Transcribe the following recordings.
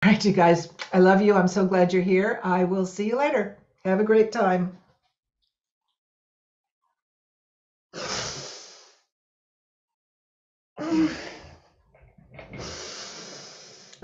All right, you guys, I love you. I'm so glad you're here. I will see you later. Have a great time.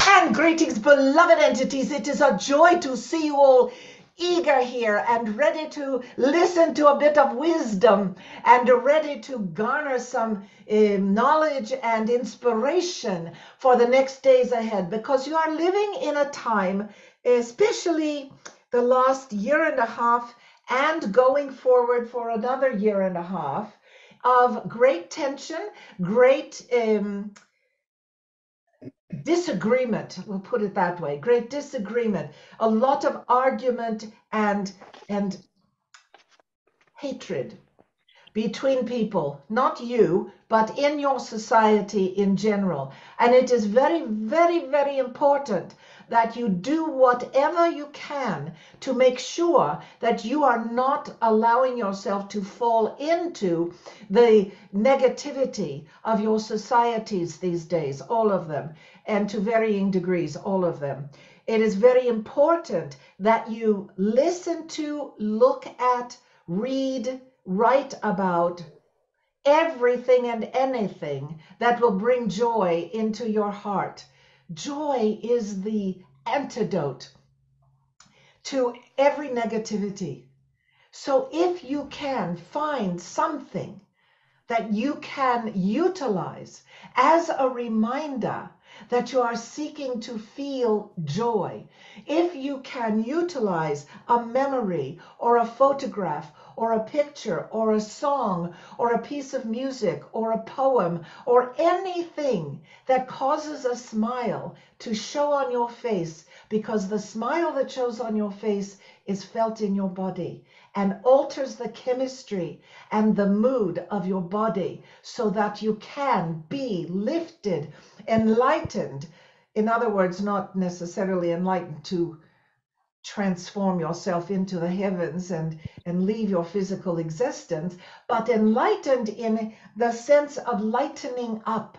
And greetings, beloved entities. It is a joy to see you all eager here and ready to listen to a bit of wisdom and ready to garner some knowledge and inspiration for the next days ahead, because you are living in a time, especially the last year and a half and going forward for another year and a half, of great tension, great disagreement, we'll put it that way, great disagreement, a lot of argument and hatred between people, not you, but in your society in general. And it is very, very, very important that you do whatever you can to make sure that you are not allowing yourself to fall into the negativity of your societies these days, all of them, and to varying degrees, all of them. It is very important that you listen to, look at, read, write about everything and anything that will bring joy into your heart. Joy is the antidote to every negativity. So if you can find something that you can utilize as a reminder that you are seeking to feel joy, if you can utilize a memory or a photograph or a picture or a song or a piece of music or a poem or anything that causes a smile to show on your face, because the smile that shows on your face is felt in your body and alters the chemistry and the mood of your body so that you can be lifted, enlightened. In other words, not necessarily enlightened to transform yourself into the heavens and leave your physical existence, but enlightened in the sense of lightening up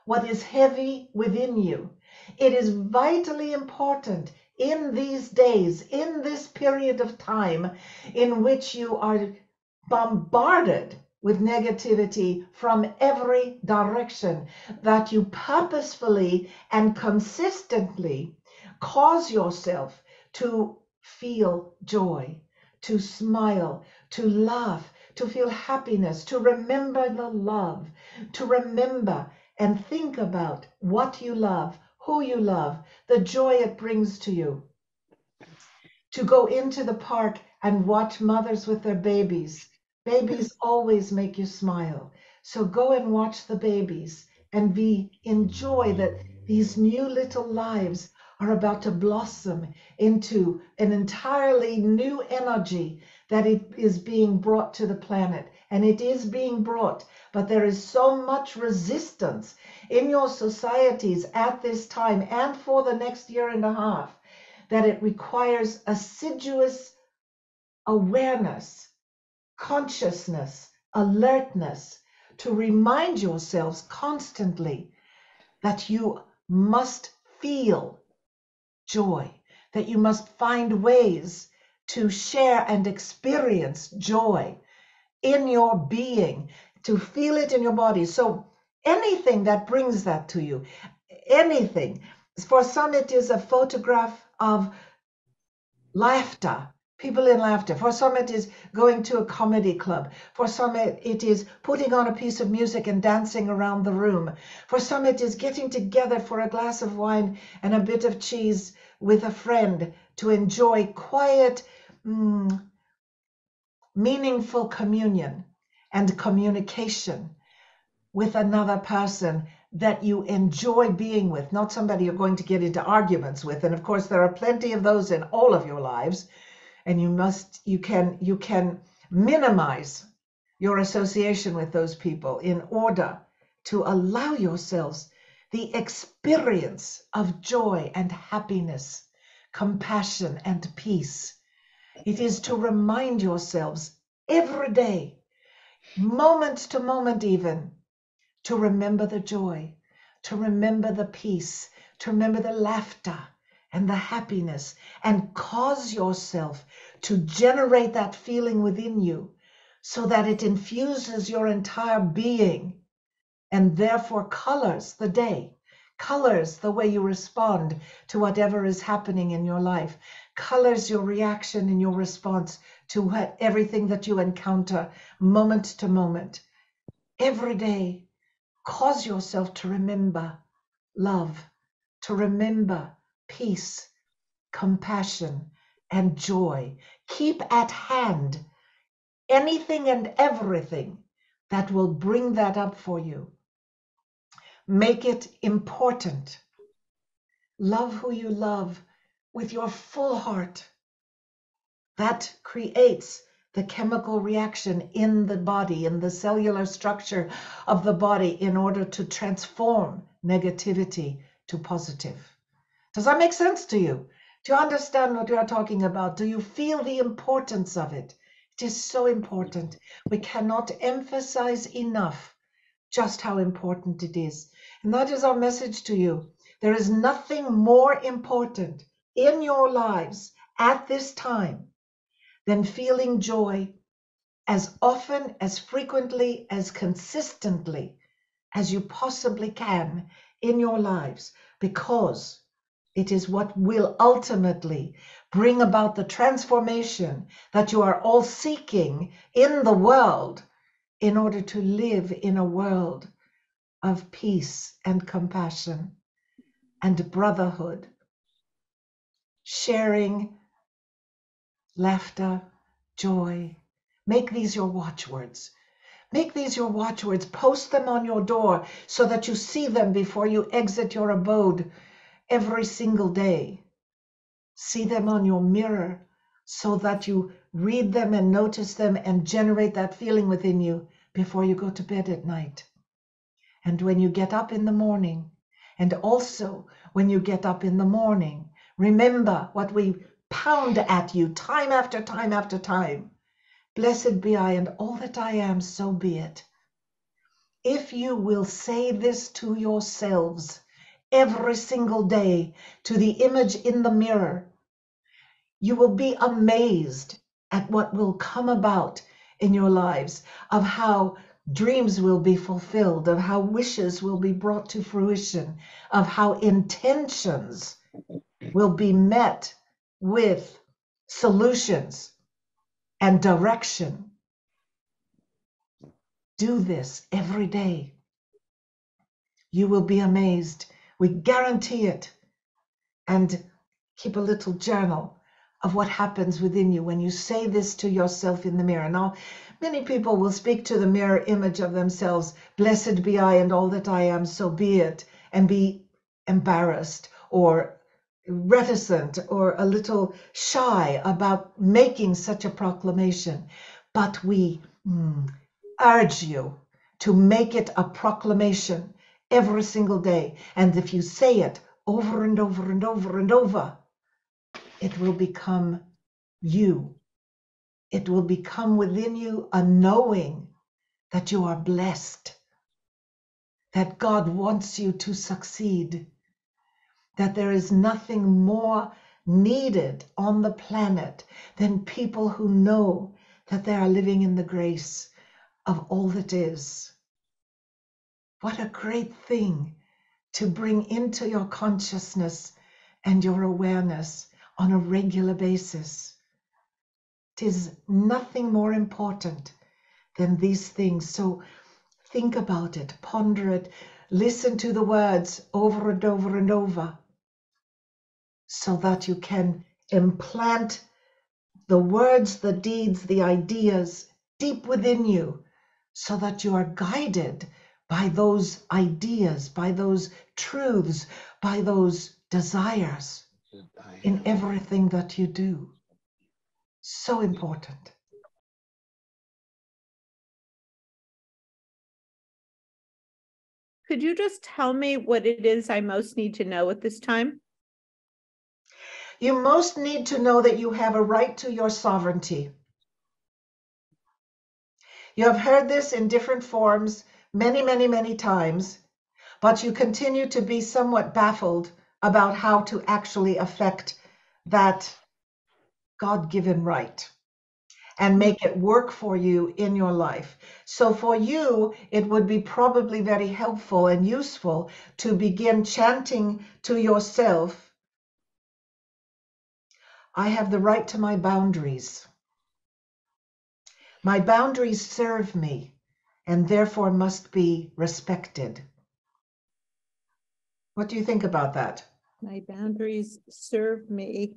what is heavy within you. It is vitally important in these days, in this period of time in which you are bombarded with negativity from every direction, that you purposefully and consistently cause yourself to feel joy, to smile, to laugh, to feel happiness, to remember the love, to remember and think about what you love, who you love, the joy it brings to you. To go into the park and watch mothers with their babies. Babies always make you smile. So go and watch the babies and enjoy that these new little lives are about to blossom into an entirely new energy, that it is being brought to the planet. And it is being brought, but there is so much resistance in your societies at this time and for the next year and a half, that it requires assiduous awareness, consciousness, alertness, to remind yourselves constantly that you must feel joy, that you must find ways to share and experience joy in your being, to feel it in your body. So anything that brings that to you, anything. For some, it is a photograph of laughter, people in laughter. For some, it is going to a comedy club. For some, it is putting on a piece of music and dancing around the room. For some, it is getting together for a glass of wine and a bit of cheese with a friend to enjoy quiet, meaningful communion and communication with another person that you enjoy being with, not somebody you're going to get into arguments with. And of course, there are plenty of those in all of your lives, and you can minimize your association with those people in order to allow yourselves the experience of joy and happiness, compassion and peace. It is to remind yourselves every day, moment to moment even, to remember the joy, to remember the peace, to remember the laughter and the happiness, and cause yourself to generate that feeling within you so that it infuses your entire being and therefore colors the day, colors the way you respond to whatever is happening in your life, colors your reaction and your response to everything that you encounter moment to moment. Every day, cause yourself to remember love, to remember peace, compassion, and joy. Keep at hand anything and everything that will bring that up for you. Make it important. Love who you love with your full heart. That creates the chemical reaction in the body, in the cellular structure of the body, in order to transform negativity to positive. Does that make sense to you? Do you understand what we are talking about? Do you feel the importance of it? It is so important. We cannot emphasize enough just how important it is. And that is our message to you. There is nothing more important in your lives at this time than feeling joy as often, as frequently, as consistently as you possibly can in your lives, because it is what will ultimately bring about the transformation that you are all seeking in the world in order to live in a world of peace and compassion and brotherhood, sharing, laughter, joy. Make these your watchwords. Make these your watchwords. Post them on your door so that you see them before you exit your abode every single day. See them on your mirror so that you read them and notice them and generate that feeling within you before you go to bed at night. And when you get up in the morning, and also when you get up in the morning, remember what we pound at you time after time after time. Blessed be I, and all that I am, so be it. If you will say this to yourselves every single day, to the image in the mirror, you will be amazed at what will come about in your lives, of how dreams will be fulfilled, of how wishes will be brought to fruition, of how intentions will be met with solutions and direction. Do this every day. You will be amazed. We guarantee it. And keep a little journal of what happens within you when you say this to yourself in the mirror. Now, many people will speak to the mirror image of themselves, blessed be I and all that I am, so be it, and be embarrassed or reticent or a little shy about making such a proclamation. But we urge you to make it a proclamation every single day. And if you say it over and over and over and over, it will become you. It will become within you a knowing that you are blessed, that God wants you to succeed, that there is nothing more needed on the planet than people who know that they are living in the grace of all that is. What a great thing to bring into your consciousness and your awareness on a regular basis. It is nothing more important than these things. So think about it, ponder it, listen to the words over and over and over, so that you can implant the words, the deeds, the ideas deep within you, so that you are guided by those ideas, by those truths, by those desires in everything that you do. So important. Could you just tell me what it is I most need to know at this time? You most need to know that you have a right to your sovereignty. You have heard this in different forms many, many, many times, but you continue to be somewhat baffled about how to actually affect that God-given right and make it work for you in your life. So for you, it would be probably very helpful and useful to begin chanting to yourself, I have the right to my boundaries. My boundaries serve me and therefore must be respected. What do you think about that? My boundaries serve me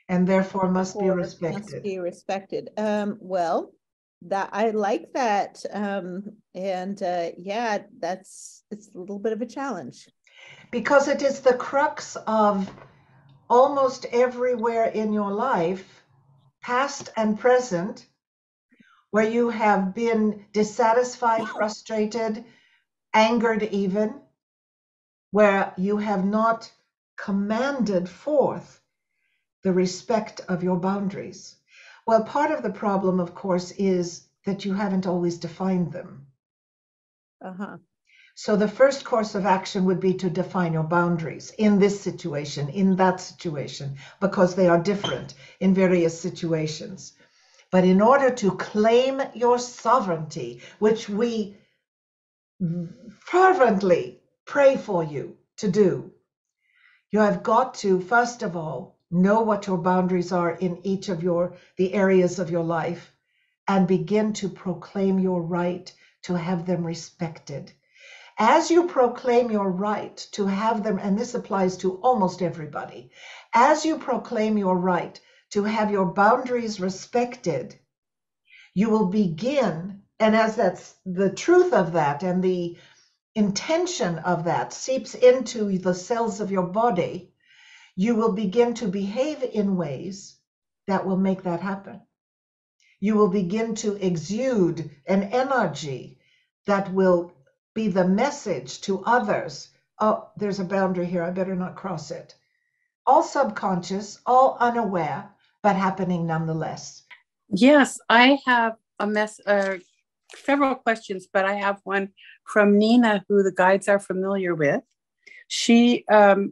And therefore must be or must respected. be respected. Well, that I like that. And yeah, it's a little bit of a challenge. Because it is the crux of almost everywhere in your life, past and present, where you have been dissatisfied, frustrated, angered even, where you have not commanded forth the respect of your boundaries. Well, part of the problem, of course, is that you haven't always defined them. Uh-huh. So the first course of action would be to define your boundaries in this situation, in that situation, because they are different in various situations. But in order to claim your sovereignty, which we fervently pray for you to do, you have got to, first of all, know what your boundaries are in each of the areas of your life and begin to proclaim your right to have them respected. As you proclaim your right to have them, and this applies to almost everybody, as you proclaim your right to have your boundaries respected, you will begin, and as that's the truth of that and the intention of that seeps into the cells of your body, you will begin to behave in ways that will make that happen. You will begin to exude an energy that will be the message to others. Oh, there's a boundary here. I better not cross it. All subconscious, all unaware, but happening nonetheless. Yes, I have several questions, but I have one from Nina, who the guides are familiar with. She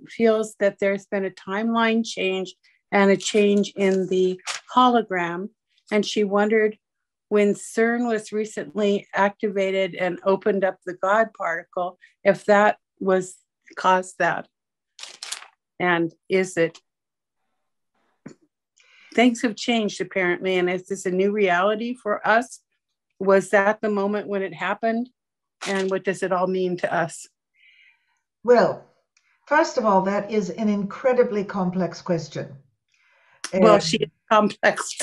feels that there's been a timeline change and a change in the hologram. And she wondered when CERN was recently activated and opened up the God particle, if that was caused that. And is it? Things have changed apparently. And is this a new reality for us? Was that the moment when it happened? And what does it all mean to us? Well, first of all, that is an incredibly complex question. Well, she is complex.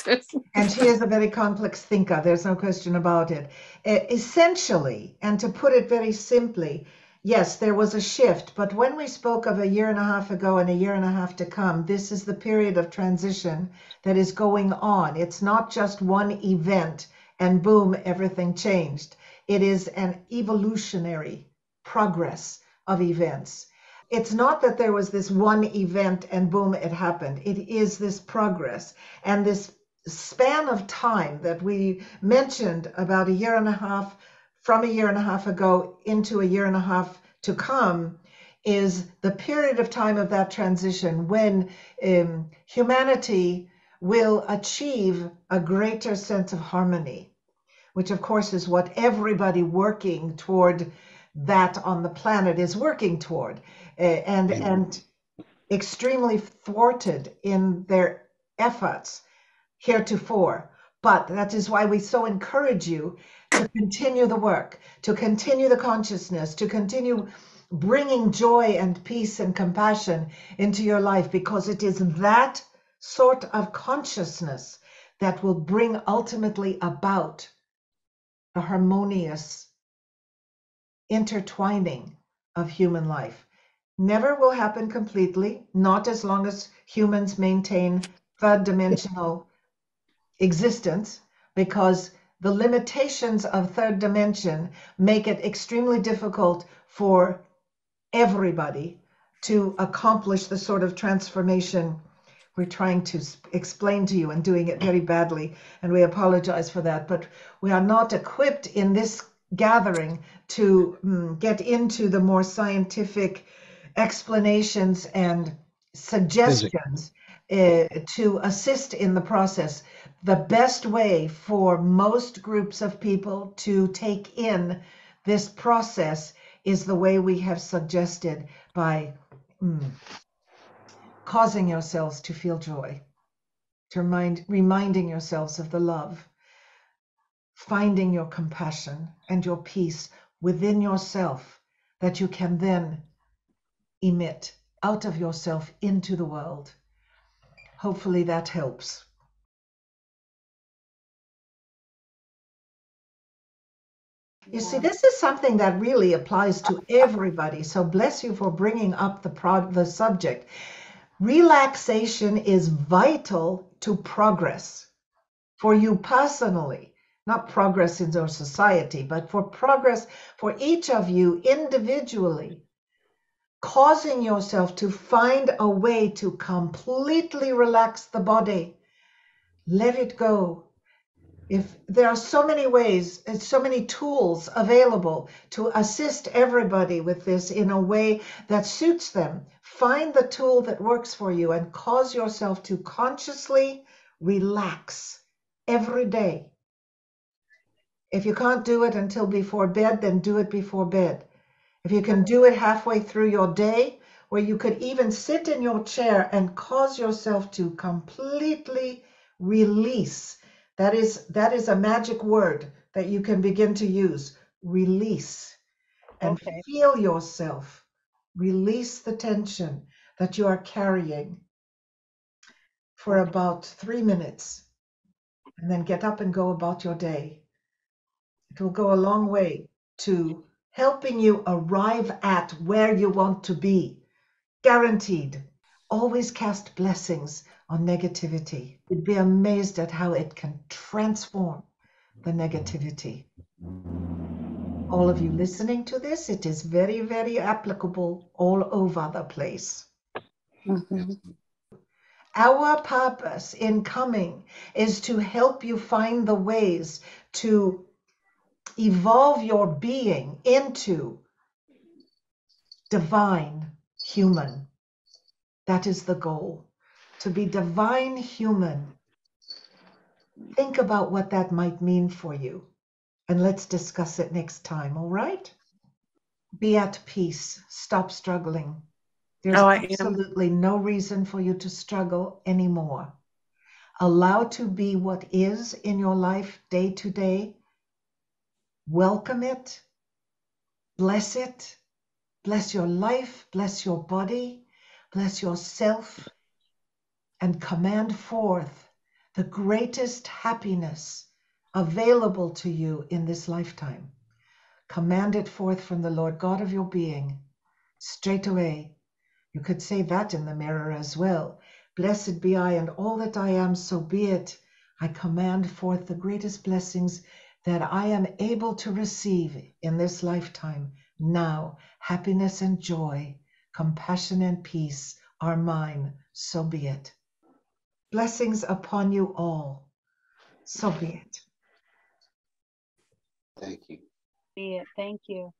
And she is a very complex thinker. There's no question about it. Essentially, and to put it very simply, yes, there was a shift. But when we spoke of a year and a half ago and a year and a half to come, this is the period of transition that is going on. It's not just one event and boom, everything changed. It is an evolutionary progress of events. It's not that there was this one event and boom, it happened. It is this progress and this span of time that we mentioned about a year and a half, from a year and a half ago into a year and a half to come, is the period of time of that transition when humanity will achieve a greater sense of harmony, which of course is what everybody working toward that on the planet is working toward, and extremely thwarted in their efforts heretofore. But that is why we so encourage you to continue the work, to continue the consciousness, to continue bringing joy and peace and compassion into your life, because it is that sort of consciousness that will bring ultimately about the harmonious intertwining of human life. Never will happen completely, not as long as humans maintain third dimensional existence, because the limitations of third dimension make it extremely difficult for everybody to accomplish the sort of transformation we're trying to explain to you, and doing it very badly, and we apologize for that. But we are not equipped in this gathering to get into the more scientific explanations and suggestions to assist in the process. The best way for most groups of people to take in this process is the way we have suggested, by causing yourselves to feel joy, to reminding yourselves of the love, finding your compassion and your peace within yourself that you can then emit out of yourself into the world. Hopefully that helps. You see, this is something that really applies to everybody. So bless you for bringing up the subject. Relaxation is vital to progress for you personally, not progress in our society, but for progress for each of you individually. Causing yourself to find a way to completely relax the body, let it go. If there are so many ways and so many tools available to assist everybody with this in a way that suits them, find the tool that works for you and cause yourself to consciously relax every day. If you can't do it until before bed, then do it before bed. If you can do it halfway through your day, where you could even sit in your chair and cause yourself to completely release. That is a magic word that you can begin to use. Release. And feel yourself. Release the tension that you are carrying for about 3 minutes. And then get up and go about your day. It will go a long way to helping you arrive at where you want to be. Guaranteed. Always cast blessings on negativity. You'd be amazed at how it can transform the negativity. All of you listening to this, it is very, very applicable all over the place. Our purpose in coming is to help you find the ways to evolve your being into divine human. That is the goal, to be divine human. Think about what that might mean for you, and let's discuss it next time, all right? Be at peace. Stop struggling. There's absolutely no reason for you to struggle anymore. Allow to be what is in your life day to day. Welcome it. Bless it. Bless your life. Bless your body. Bless yourself. And command forth the greatest happiness available to you in this lifetime. Command it forth from the Lord God of your being straight away. You could say that in the mirror as well. Blessed be I, and all that I am, so be it. I command forth the greatest blessings that I am able to receive in this lifetime. Now, happiness and joy, compassion and peace are mine, so be it. Blessings upon you all. So be it. Thank you. Be it. Thank you.